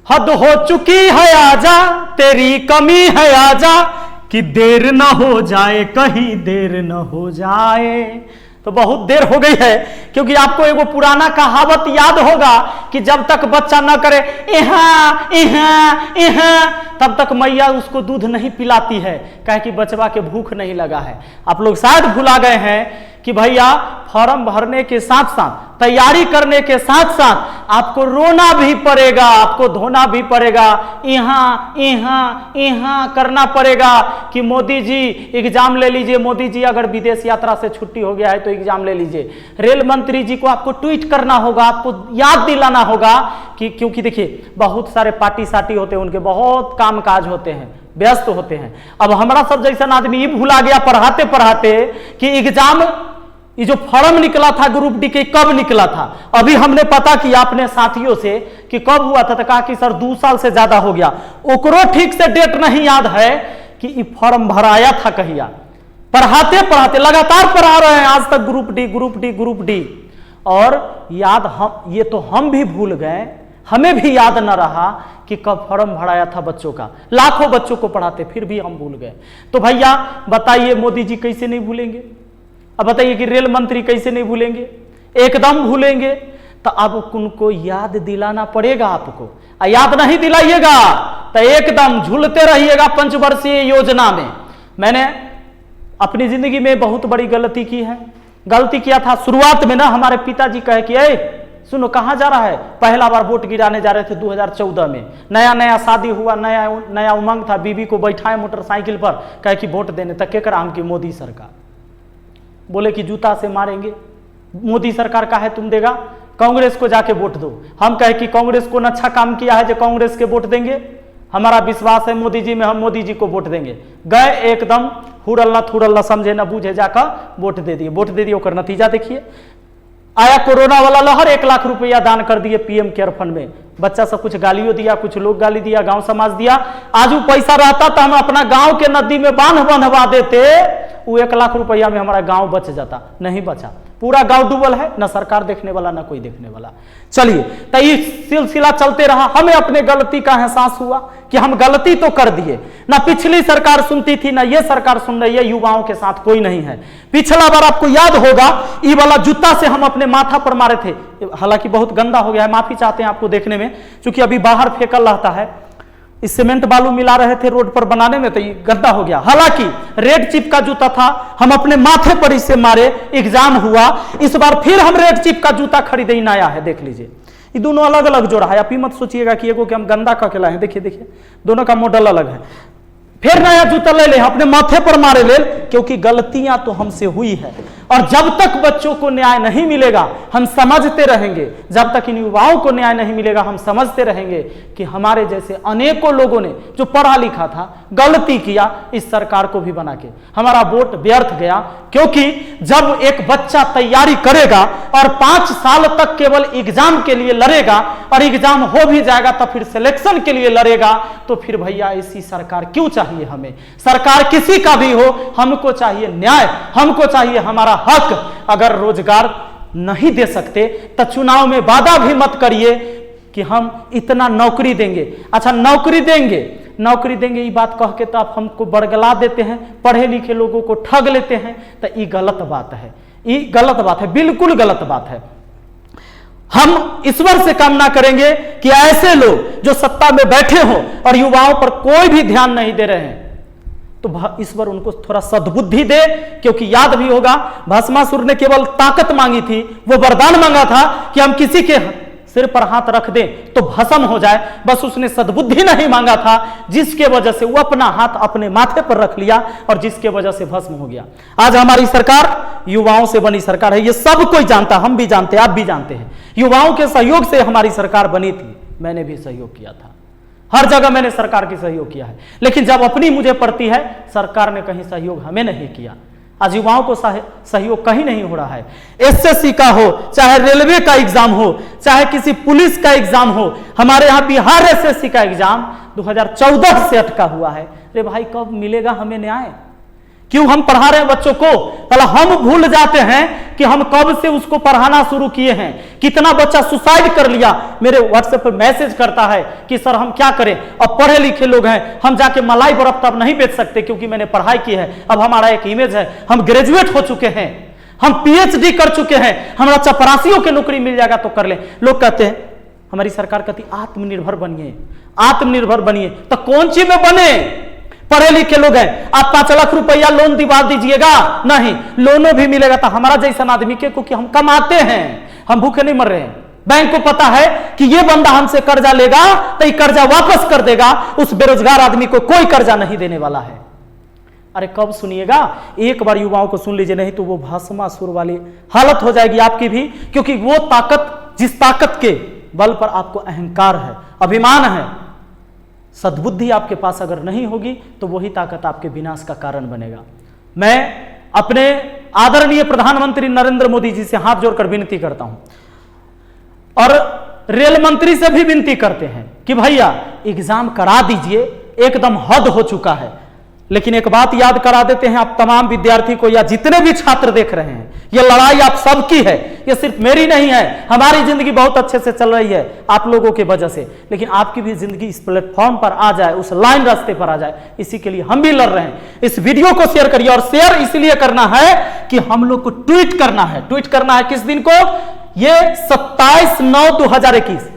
हद हो चुकी है आजा, तेरी कमी है आजा, कि देर ना हो जाए, कहीं देर ना हो जाए। तो बहुत देर हो गई है, क्योंकि आपको एक वो पुराना कहावत याद होगा कि जब तक बच्चा न करे इहाँ इहाँ इहाँ, तब तक मैया उसको दूध नहीं पिलाती है, कहे कि बचवा के भूख नहीं लगा है। आप लोग शायद भुला गए हैं कि भैया फॉर्म भरने के साथ साथ, तैयारी करने के साथ साथ आपको रोना भी पड़ेगा, आपको धोना भी पड़ेगा, यहाँ यहाँ यहाँ करना पड़ेगा कि मोदी जी एग्जाम ले लीजिए, मोदी जी अगर विदेश यात्रा से छुट्टी हो गया है तो एग्जाम ले लीजिए। रेल मंत्री जी को आपको ट्वीट करना होगा, आपको याद दिलाना होगा कि, क्योंकि देखिए बहुत सारे पार्टी साटी होते हैं, उनके बहुत काम काज होते हैं, व्यस्त होते हैं। अब हमारा सब जैसा आदमी ये भुला गया पढ़ाते पढ़ाते कि एग्जाम, ये जो फॉर्म निकला था ग्रुप डी के कब निकला था। अभी हमने पता किया अपने साथियों से कि कब हुआ था, तो कहा कि सर 2 साल से ज्यादा हो गया। ओकरो ठीक से डेट नहीं याद है कि ये फॉर्म भराया था कहिया। पढ़ाते पढ़ाते लगातार पढ़ा रहे हैं आज तक group D group D group D, और याद हम ये तो हम भी भूल गए, हमें भी याद न रहा कि कब फॉर्म भराया था बच्चों का। लाखों बच्चों को पढ़ाते फिर भी हम भूल गए। तो भैया बताइए मोदी जी कैसे नहीं भूलेंगे? अब बताइए कि रेल मंत्री कैसे नहीं भूलेंगे? एकदम भूलेंगे। तो अब उनको याद दिलाना पड़ेगा आपको, याद नहीं दिलाइएगा तो एकदम झूलते रहिएगा पंचवर्षीय योजना में। मैंने अपनी जिंदगी में बहुत बड़ी गलती की है। गलती किया था शुरुआत में ना, हमारे पिताजी कहे कि सुनो कहाँ जा रहा है? पहला बार वोट गिराने जा रहे थे 2014 में, नया नया शादी हुआ, नया नया उमंग था, बीवी को बैठाए मोटरसाइकिल पर, कहे कि वोट देने तक के कराम की मोदी सरकार। बोले कि जूता से मारेंगे, मोदी सरकार का है तुम देगा, कांग्रेस को जाके वोट दो। हम कहे कि कांग्रेस को न अच्छा काम किया है जो कांग्रेस के वोट देंगे, हमारा विश्वास है मोदी जी में, हम मोदी जी को वोट देंगे। गए एकदम हुरल्ला थुरल्ला, समझे न बूझे, जाकर वोट दे दिए। वोट दे दिए, और नतीजा देखिए। आया कोरोना वाला लहर, 1 लाख रुपया दान कर दिए पीएम केयर फंड में। बच्चा सब कुछ गालियों दिया, कुछ लोग गाली दिया, गांव समाज दिया। आज वो पैसा रहता तो हम अपना गांव के नदी में बांध बंधवा देते, वो 1 लाख रुपया में हमारा गांव बच जाता। नहीं बचा, पूरा गांव डूबल है, ना सरकार देखने वाला ना कोई देखने वाला। चलिए, तो ये सिलसिला चलते रहा। हमें अपने गलती का एहसास हुआ कि हम गलती तो कर दिए। ना पिछली सरकार सुनती थी, ना ये सरकार सुन रही है, युवाओं के साथ कोई नहीं है। पिछला बार आपको याद होगा, ये वाला जूता से हम अपने माथा पर मारे थे, हालांकि बहुत गंदा हो गया है, माफी चाहते हैं आपको देखने में, क्योंकि अभी बाहर फेंकल रहता है। इस सीमेंट बालू मिला रहे थे रोड पर बनाने में, तो ये गंदा हो गया। हालांकि रेड चिप का जूता था, हम अपने माथे पर इससे मारे, एग्जाम हुआ। इस बार फिर हम रेड चिप का जूता खरीदे, नया है, देख लीजिए। ये दोनों अलग अलग जोड़ा है, आप ही मत सोचिएगा कि एगो के हम गंदा का अकेला है। देखिए देखिए, दोनों का मॉडल अलग है। फिर नया जूता ले ले, अपने माथे पर मारे ले, क्योंकि गलतियां तो हमसे हुई है। और जब तक बच्चों को न्याय नहीं मिलेगा हम समझते रहेंगे, जब तक इन युवाओं को न्याय नहीं मिलेगा हम समझते रहेंगे कि हमारे जैसे अनेकों लोगों ने जो पढ़ा लिखा था गलती किया, इस सरकार को भी बना के हमारा वोट व्यर्थ गया। क्योंकि जब एक बच्चा तैयारी करेगा और 5 साल तक केवल एग्जाम के लिए लड़ेगा, और एग्जाम हो भी जाएगा तो फिर सिलेक्शन के लिए लड़ेगा, तो फिर भैया ऐसी सरकार क्यों चाहिए हमें? सरकार किसी का भी हो, हमको चाहिए न्याय, हमको चाहिए हमारा हक। अगर रोजगार नहीं दे सकते तो चुनाव में वादा भी मत करिए कि हम इतना नौकरी देंगे। अच्छा, नौकरी देंगे ये बात कह के तो आप हमको बरगला देते हैं, पढ़े लिखे लोगों को ठग लेते हैं, तो ये गलत बात है, ये गलत बात है, बिल्कुल गलत बात है। हम ईश्वर से कामना करेंगे कि ऐसे लोग जो सत्ता में बैठे हों और युवाओं पर कोई भी ध्यान नहीं दे रहे हैं, तो ईश्वर उनको थोड़ा सद्बुद्धि दे। क्योंकि याद भी होगा, भस्मासुर ने केवल ताकत मांगी थी, वो वरदान मांगा था कि हम किसी के सिर पर हाथ रख दें तो भस्म हो जाए, बस उसने सद्बुद्धि नहीं मांगा था, जिसके वजह से वो अपना हाथ अपने माथे पर रख लिया और जिसके वजह से भस्म हो गया। आज हमारी सरकार युवाओं से बनी सरकार है, ये सब कोई जानता, हम भी जानते, आप भी जानते हैं। युवाओं के सहयोग से हमारी सरकार बनी थी, मैंने भी सहयोग किया था, हर जगह मैंने सरकार की सहयोग किया है। लेकिन जब अपनी मुझे पड़ती है, सरकार ने कहीं सहयोग हमें नहीं किया। आज युवाओं को सहयोग कहीं नहीं हो रहा है। एसएससी का हो, चाहे रेलवे का एग्जाम हो, चाहे किसी पुलिस का एग्जाम हो, हमारे यहाँ बिहार एसएससी का एग्जाम 2014 से अटका हुआ है। अरे भाई, कब मिलेगा हमें न्याय? क्यों हम पढ़ा रहे हैं बच्चों को? पहले हम भूल जाते हैं कि हम कब से उसको पढ़ाना शुरू किए हैं। कितना बच्चा सुसाइड कर लिया, मेरे व्हाट्सएप पर मैसेज करता है कि सर हम क्या करें, अब पढ़े लिखे लोग हैं, हम जाके मलाई बर्फ तब नहीं बेच सकते क्योंकि मैंने पढ़ाई की है, अब हमारा एक इमेज है, हम ग्रेजुएट हो चुके हैं, हम पीएचडी कर चुके हैं, हमारा चपरासियों की नौकरी मिल जाएगा तो कर ले। लोग कहते हैं, हमारी सरकार कहती आत्मनिर्भर बनिए, आत्मनिर्भर बनिए। तो कौन सी में बने? पढ़े लिखे लोग हैं, आप 5 लाख रुपया लोन दिवा दीजिएगा, नहीं, लोनों भी मिलेगा तो हमारा जैसा आदमी के, क्योंकि हम कमाते हैं, हम भूखे नहीं मर रहे हैं। बैंक को पता है कि ये बंदा हमसे कर्जा लेगा तो ये कर्जा वापस कर देगा, उस बेरोजगार आदमी को कोई कर्जा नहीं देने वाला है। अरे कब सुनिएगा? एक बार युवाओं को सुन लीजिए, नहीं तो वो भस्मासुर वाली हालत हो जाएगी आपकी भी, क्योंकि वो ताकत, जिस ताकत के बल पर आपको अहंकार है, अभिमान है, सद्बुद्धि आपके पास अगर नहीं होगी तो वही ताकत आपके विनाश का कारण बनेगा। मैं अपने आदरणीय प्रधानमंत्री नरेंद्र मोदी जी से हाथ जोड़कर विनती करता हूं और रेल मंत्री से भी विनती करते हैं कि भैया एग्जाम करा दीजिए, एकदम हद हो चुका है। लेकिन एक बात याद करा देते हैं आप तमाम विद्यार्थी को या जितने भी छात्र देख रहे हैं, यह लड़ाई आप सबकी है, यह सिर्फ मेरी नहीं है। हमारी जिंदगी बहुत अच्छे से चल रही है आप लोगों की वजह से, लेकिन आपकी भी जिंदगी इस प्लेटफॉर्म पर आ जाए, उस लाइन रास्ते पर आ जाए, इसी के लिए हम भी लड़ रहे हैं। इस वीडियो को शेयर करिए, और शेयर इसलिए करना है कि हम लोग को ट्वीट करना है। ट्वीट करना है किस दिन को? ये 27/9/2021,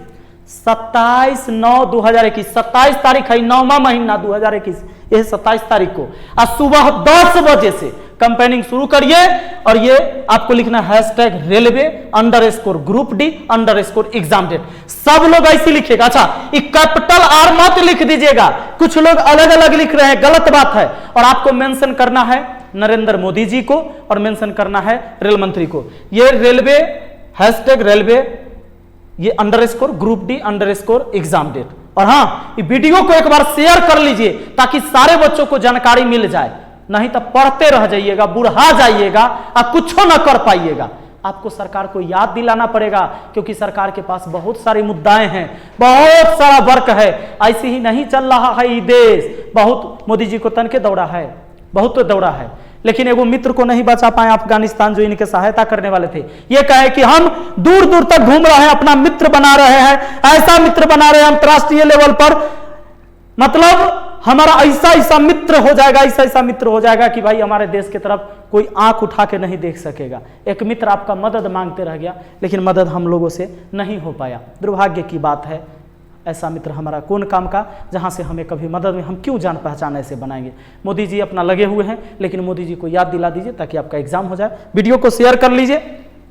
27/9/2021, 27 तारीख है, 9वां महीना 2021, यह 27 तारीख को आज सुबह 10 बजे से कैंपेनिंग शुरू करिए। और ये आपको लिखना #रेलवे_ग्रुप_D_एग्जाम डेट। सब लोग ऐसे लिखिएगा। अच्छा, ये कैपिटल आर मत लिख दीजिएगा, कुछ लोग अलग अलग लिख रहे हैं, गलत बात है। और आपको मेंशन करना है नरेंद्र मोदी जी को और मेंशन करना है रेल मंत्री को। ये रेलवे #रेलवे ये _ग्रुप_D_एग्जाम डेट। और हाँ, ये वीडियो को एक बार शेयर कर लीजिए ताकि सारे बच्चों को जानकारी मिल जाए, नहीं तो पढ़ते रह जाइएगा, बुढ़ा जाइएगा और कुछ ना कर पाइएगा। आपको सरकार को याद दिलाना पड़ेगा, क्योंकि सरकार के पास बहुत सारी मुद्दाएं हैं, बहुत सारा वर्क है। ऐसे ही नहीं चल रहा है ये देश। बहुत मोदी जी को तन के दौड़ा है, बहुत तो दौड़ा है, लेकिन एगो मित्र को नहीं बचा पाए अफगानिस्तान, जो इनके सहायता करने वाले थे। ये कहे कि हम दूर दूर तक घूम रहे हैं, अपना मित्र बना रहे हैं, ऐसा मित्र बना रहे हैं अंतरराष्ट्रीय लेवल पर, मतलब हमारा ऐसा मित्र हो जाएगा, ऐसा मित्र हो जाएगा कि भाई हमारे देश की तरफ कोई आंख उठा के नहीं देख सकेगा। एक मित्र आपका मदद मांगते रह गया, लेकिन मदद हम लोगों से नहीं हो पाया। दुर्भाग्य की बात है, ऐसा मित्र हमारा कौन काम का, जहां से हमें कभी मदद में हम क्यों जान पहचान ऐसे बनाएंगे। मोदी जी अपना लगे हुए हैं, लेकिन मोदी जी को याद दिला दीजिए ताकि आपका एग्जाम हो जाए। वीडियो को शेयर कर लीजिए।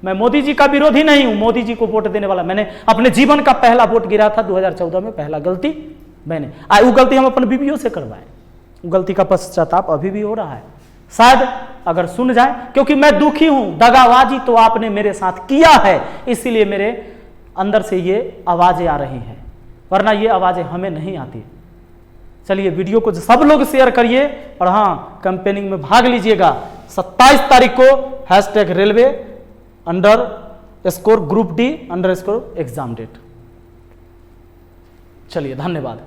मैं मोदी जी का विरोधी नहीं हूं, मोदी जी को वोट देने वाला। मैंने अपने जीवन का पहला वोट गिरा था 2014 में, पहला गलती मैंने, वो गलती हम अपने बीवियों से करवाए, गलती का पश्चाताप अभी भी हो रहा है। शायद अगर सुन जाए, क्योंकि मैं दुखी हूं, दगाबाजी तो आपने मेरे साथ किया है, इसीलिए मेरे अंदर से ये आवाजें आ रही हैं, वरना ये आवाजें हमें नहीं आती। चलिए वीडियो को सब लोग शेयर करिए और हाँ, कैंपेनिंग में भाग लीजिएगा। 27 तारीख को #रेलवे_ग्रुप_D_एग्जाम डेट। चलिए, धन्यवाद।